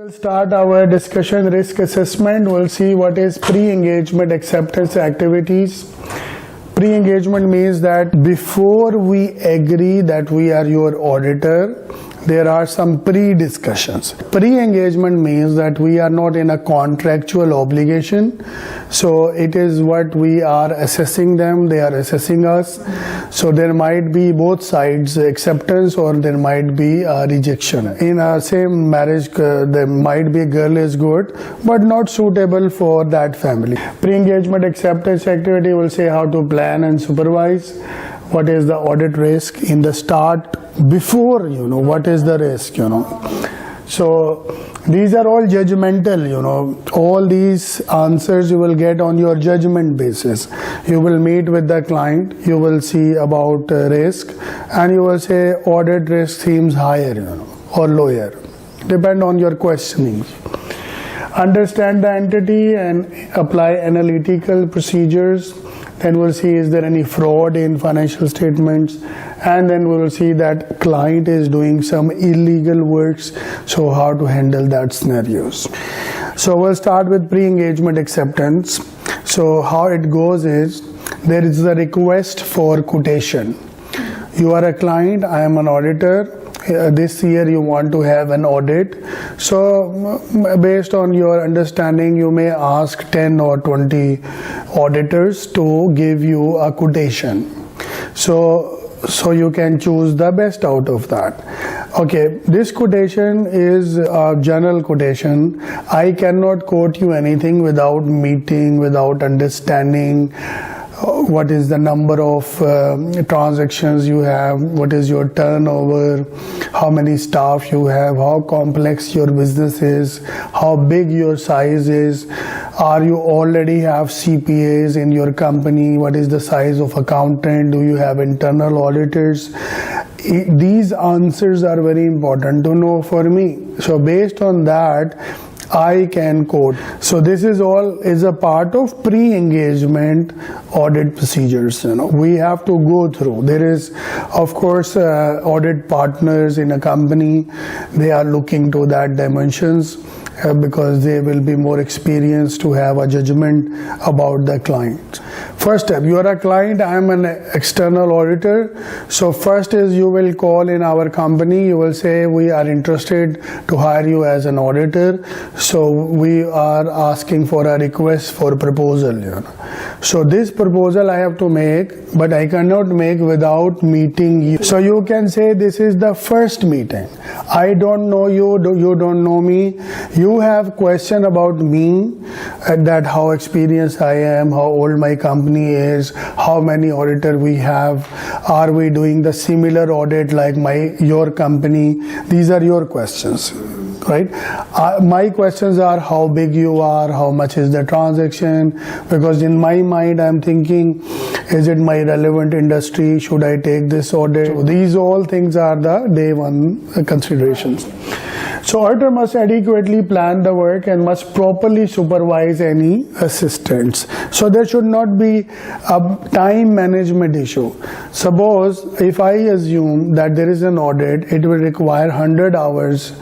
We'll start our discussion risk assessment. We'll see what is pre-engagement acceptance activities. Pre-engagement means that before we agree that we are your auditor, there are some pre-discussions. Pre-engagement means that we are not in a contractual obligation. So it is what we are assessing them, they are assessing us. So there might be both sides acceptance or there might be a rejection. In a same marriage, there might be a girl is good but not suitable for that family. Pre-engagement acceptance activity will say how to plan and supervise. What is the audit risk in the start before, what is the risk, So these are all judgmental, all these answers you will get on your judgment basis. You will meet with the client, you will see about risk and you will say audit risk seems higher, or lower. Depend on your questioning. Understand the entity and apply analytical procedures. Then we'll see is there any fraud in financial statements, and then we will see that client is doing some illegal works, so how to handle that scenarios. So we'll start with pre-engagement acceptance. So how it goes is there is a request for quotation. You are a client, I am an auditor. This year you want to have an audit, so based on your understanding you may ask 10 or 20 auditors to give you a quotation, so you can choose the best out of that. Okay, this quotation is a general quotation. I cannot quote you anything without meeting, without understanding what is the number of transactions you have, what is your turnover, how many staff you have, how complex your business is, how big your size is, are you already have CPAs in your company, what is the size of accountant, do you have internal auditors. These answers are very important to know for me. So based on that, I can quote. So this is all is a part of pre-engagement audit procedures. We have to go through. There is, of course, audit partners in a company. They are looking to that dimensions because they will be more experienced to have a judgment about the client. First step, you are a client, I am an external auditor. So first is you will call in our company, you will say we are interested to hire you as an auditor. So we are asking for a request for proposal. So this proposal I have to make, but I cannot make without meeting you. So you can say this is the first meeting. I don't know you, you don't know me. You have question about me, that how experienced I am, how old my company is, how many auditor we have, are we doing the similar audit like your company. These are your questions, right? My questions are how big you are, how much is the transaction, because in my mind I'm thinking, is it my relevant industry, should I take this audit? So these all things are the day one considerations. So auditor must adequately plan the work and must properly supervise any assistants. So there should not be a time management issue. Suppose if I assume that there is an audit, it will require 100 hours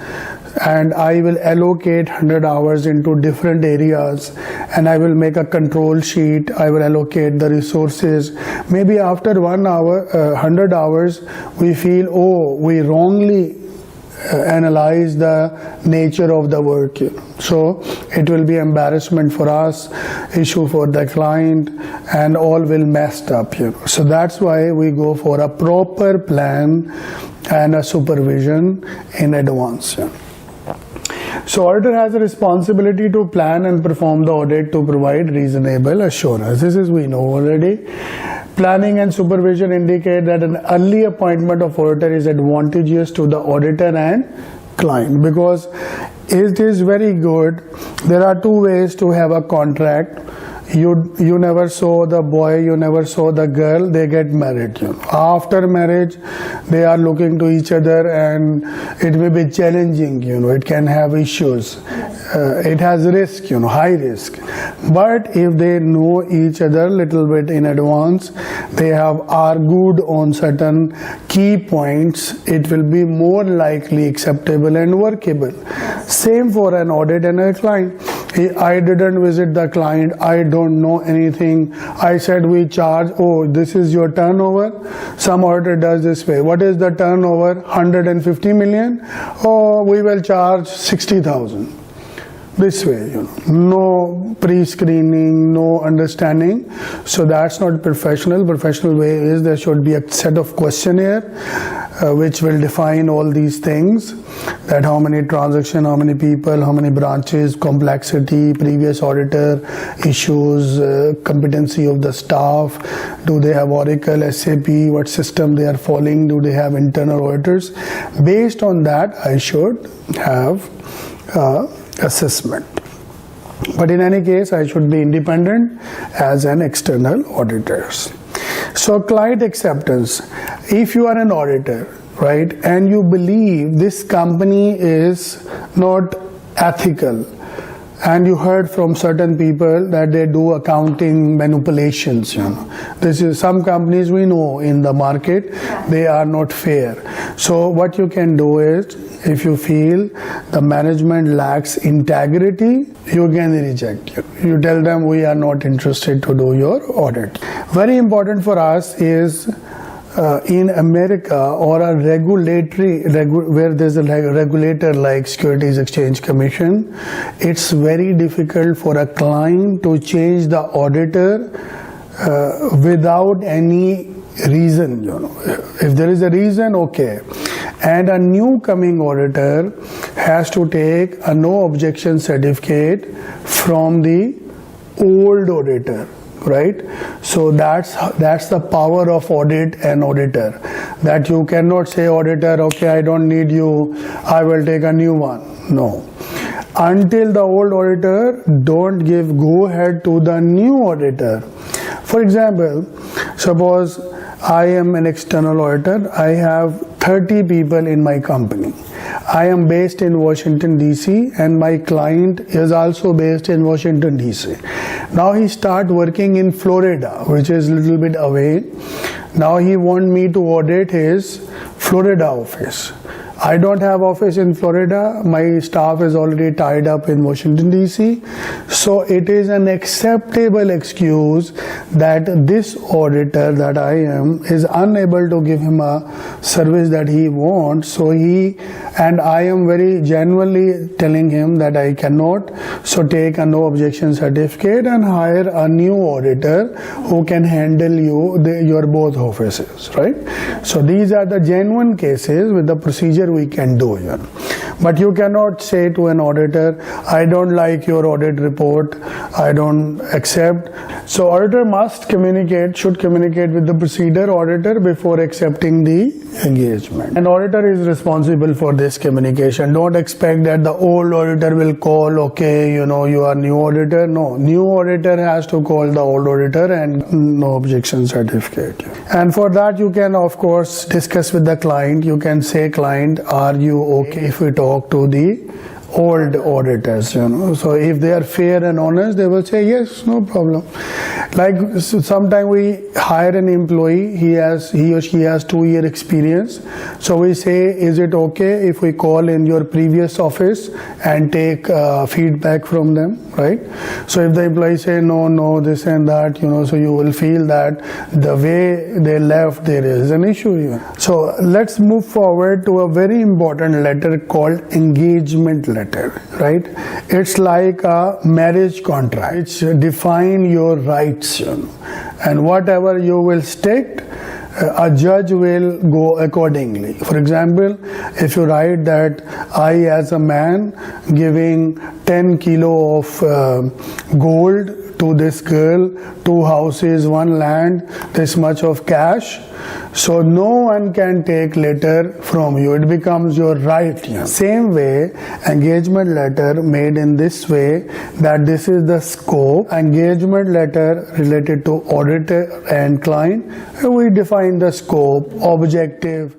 and I will allocate 100 hours into different areas and I will make a control sheet, I will allocate the resources. Maybe after 1 hour, 100 hours, we feel, oh, we wrongly analyze the nature of the work. So it will be embarrassment for us, issue for the client, and all will messed up. So that's why we go for a proper plan and a supervision in advance. So auditor has a responsibility to plan and perform the audit to provide reasonable assurance. This is we know already. Planning and supervision indicate that an early appointment of auditor is advantageous to the auditor and client because it is very good. There are two ways to have a contract. you never saw the boy, you never saw the girl, they get married. After marriage, they are looking to each other, and it may be challenging. It can have issues. It has risk. High risk. But if they know each other a little bit in advance, they have argued on certain key points, it will be more likely acceptable and workable. Same for an audit and a client. I didn't visit the client, I don't know anything. I said we charge, oh, this is your turnover. Some auditor does this way. What is the turnover? 150 million? Oh, we will charge 60,000. This way, no pre-screening, no understanding. So that's not professional. Professional way is there should be a set of questionnaire which will define all these things, that how many transactions, how many people, how many branches, complexity, previous auditor issues, competency of the staff, do they have Oracle, SAP, what system they are following, do they have internal auditors. Based on that, I should have assessment. But in any case, I should be independent as an external auditor. So client acceptance. If you are an auditor, right, and you believe this company is not ethical, and you heard from certain people that they do accounting manipulations, This is some companies we know in the market, they are not fair. So what you can do is, if you feel the management lacks integrity, you can reject. You tell them we are not interested to do your audit. Very important for us is in America or a regulatory, where there's a regulator like Securities Exchange Commission, it's very difficult for a client to change the auditor without any reason. If there is a reason, okay. And a new coming auditor has to take a no objection certificate from the old auditor, right? So that's the power of audit and auditor, that you cannot say auditor, okay, I don't need you, I will take a new one. No. Until the old auditor don't give go ahead to the new auditor. For example, suppose I am an external auditor, I have 30 people in my company. I am based in Washington DC and my client is also based in Washington DC. Now he start working in Florida, which is a little bit away. Now he want me to audit his Florida office. I don't have office in Florida, my staff is already tied up in Washington DC. So it is an acceptable excuse that this auditor that I am is unable to give him a service that he wants. So I am very genuinely telling him that I cannot, so take a no objection certificate and hire a new auditor who can handle your both offices, right? So these are the genuine cases with the procedure we can do here. But you cannot say to an auditor, I don't like your audit report, I don't accept. So auditor should communicate with the procedure auditor before accepting the engagement. An auditor is responsible for this communication. Don't expect that the old auditor will call, okay, you are new auditor. No, new auditor has to call the old auditor and no objection certificate. And for that you can of course discuss with the client. You can say, client, are you okay if we talk to the old auditors? So if they are fair and honest, they will say yes, no problem. Like sometimes we hire an employee, he or she has 2-year experience. So we say, is it okay if we call in your previous office and take feedback from them, right? So if the employee say no, this and that, so you will feel that the way they left, there is an issue here. So let's move forward to a very important letter called engagement letter, right? It's like a marriage contract. It's define your rights, and whatever you will state, a judge will go accordingly. For example, if you write that I as a man giving 10 kilo of gold to this girl, 2 houses, 1 land, this much of cash. So no one can take letter from you. It becomes your right. Same way, engagement letter made in this way, that this is the scope. Engagement letter related to auditor and client. We define the scope, objective.